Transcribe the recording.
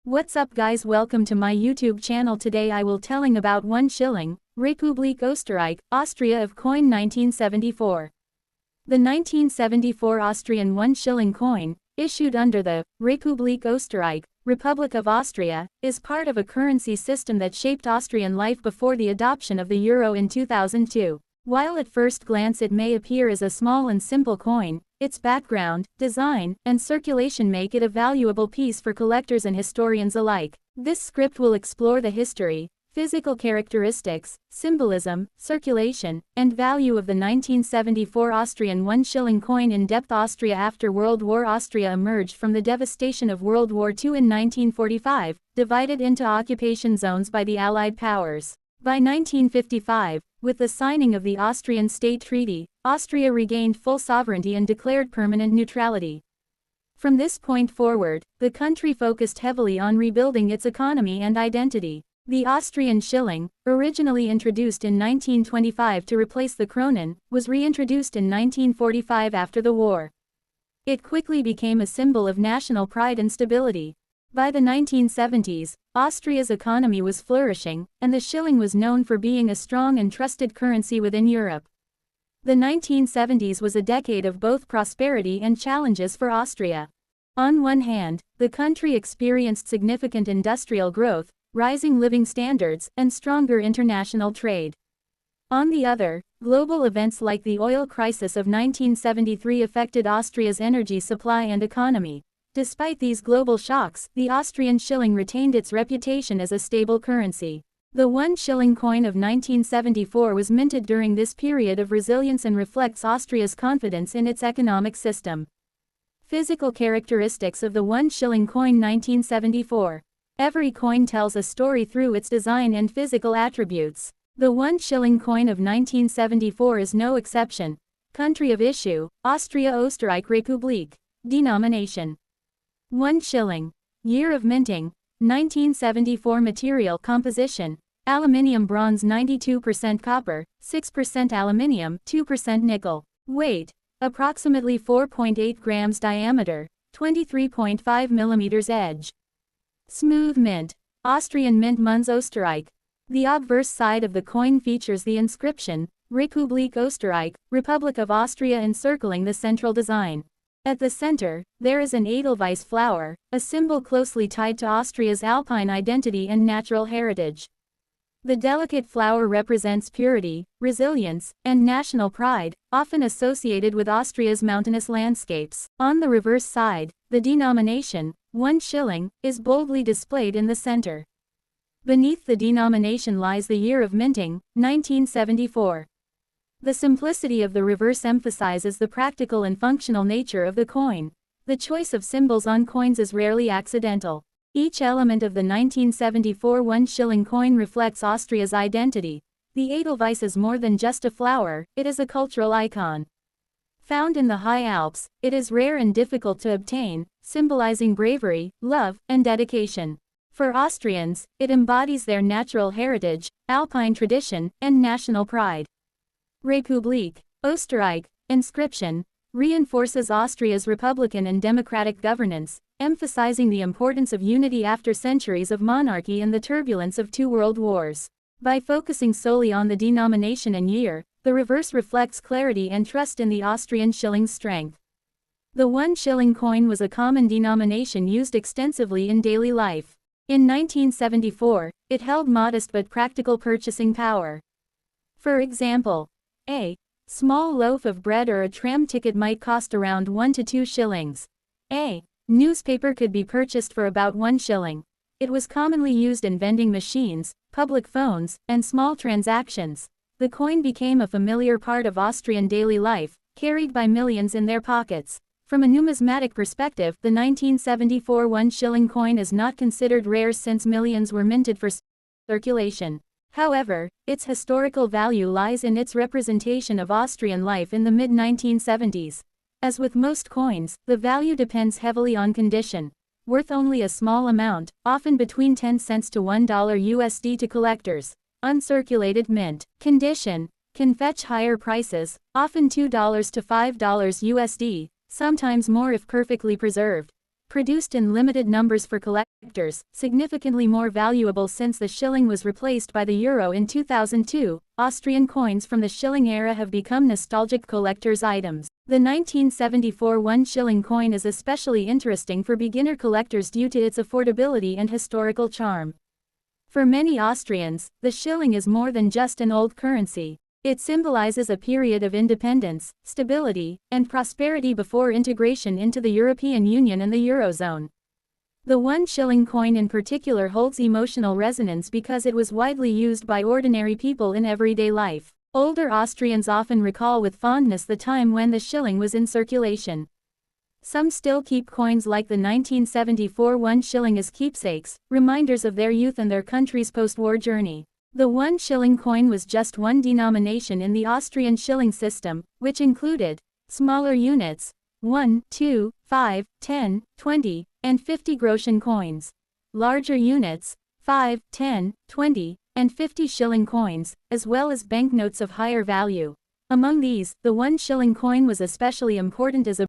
What's up guys, welcome to my YouTube channel. Today I will telling about 1 shilling, Republik Österreich, Austria of coin 1974. The 1974 Austrian 1 shilling coin, issued under the Republik Österreich, Republic of Austria, is part of a currency system that shaped Austrian life before the adoption of the euro in 2002. While at first glance it may appear as a small and simple coin, its background, design, and circulation make it a valuable piece for collectors and historians alike. This script will explore the history, physical characteristics, symbolism, circulation, and value of the 1974 Austrian 1 shilling coin in depth. Austria. After World War, Austria emerged from the devastation of World War II in 1945, divided into occupation zones by the Allied powers. By 1955, with the signing of the Austrian State Treaty, Austria regained full sovereignty and declared permanent neutrality. From this point forward, the country focused heavily on rebuilding its economy and identity. The Austrian shilling, originally introduced in 1925 to replace the kronen, was reintroduced in 1945 after the war. It quickly became a symbol of national pride and stability. By the 1970s, Austria's economy was flourishing, and the shilling was known for being a strong and trusted currency within Europe. The 1970s was a decade of both prosperity and challenges for Austria. On one hand, the country experienced significant industrial growth, rising living standards, and stronger international trade. On the other, global events like the oil crisis of 1973 affected Austria's energy supply and economy. Despite these global shocks, the Austrian shilling retained its reputation as a stable currency. The 1 shilling coin of 1974 was minted during this period of resilience and reflects Austria's confidence in its economic system. Physical characteristics of the 1 shilling coin 1974. Every coin tells a story through its design and physical attributes. The 1 shilling coin of 1974 is no exception. Country of issue, Austria-Österreich Republik. Denomination: 1 shilling. Year of minting: 1974. Material composition: aluminium bronze 92% copper, 6% aluminium, 2% nickel. Weight: approximately 4.8 grams. Diameter: 23.5 millimeters. Edge: smooth mint. Austrian mint Münz Österreich. The obverse side of the coin features the inscription, Republik Österreich, Republic of Austria, encircling the central design. At the center, there is an edelweiss flower, a symbol closely tied to Austria's alpine identity and natural heritage. The delicate flower represents purity, resilience, and national pride, often associated with Austria's mountainous landscapes. On the reverse side, the denomination, 1 shilling, is boldly displayed in the center. Beneath the denomination lies the year of minting, 1974. The simplicity of the reverse emphasizes the practical and functional nature of the coin. The choice of symbols on coins is rarely accidental. Each element of the 1974 1 shilling coin reflects Austria's identity. The edelweiss is more than just a flower, it is a cultural icon. Found in the high Alps, it is rare and difficult to obtain, symbolizing bravery, love, and dedication. For Austrians, it embodies their natural heritage, alpine tradition, and national pride. Republik Österreich inscription reinforces Austria's republican and democratic governance, emphasizing the importance of unity after centuries of monarchy and the turbulence of 2 world wars. By focusing solely on the denomination and year, the reverse reflects clarity and trust in the Austrian shilling's strength. The 1 shilling coin was a common denomination used extensively in daily life. In 1974, it held modest but practical purchasing power. For example, a small loaf of bread or a tram ticket might cost around 1 to 2 shillings. A newspaper could be purchased for about 1 shilling. It was commonly used in vending machines, public phones, and small transactions. The coin became a familiar part of Austrian daily life, carried by millions in their pockets. From a numismatic perspective, the 1974 1 shilling coin is not considered rare since millions were minted for circulation. However, its historical value lies in its representation of Austrian life in the mid-1970s. As with most coins, the value depends heavily on condition. Worth only a small amount, often between 10 cents to $1 USD to collectors. Uncirculated mint condition can fetch higher prices, often $2 to $5 USD, sometimes more if perfectly preserved. Produced in limited numbers for collectors, significantly more valuable since the shilling was replaced by the euro in 2002, Austrian coins from the shilling era have become nostalgic collector's items. The 1974 1 shilling coin is especially interesting for beginner collectors due to its affordability and historical charm. For many Austrians, the shilling is more than just an old currency. It symbolizes a period of independence, stability, and prosperity before integration into the European Union and the Eurozone. The 1 shilling coin in particular holds emotional resonance because it was widely used by ordinary people in everyday life. Older Austrians often recall with fondness the time when the shilling was in circulation. Some still keep coins like the 1974 1 shilling as keepsakes, reminders of their youth and their country's post-war journey. The 1 shilling coin was just one denomination in the Austrian shilling system, which included smaller units, 1, 2, 5, 10, 20, and 50 groschen coins, larger units, 5, 10, 20, and 50 shilling coins, as well as banknotes of higher value. Among these, the 1 shilling coin was especially important as a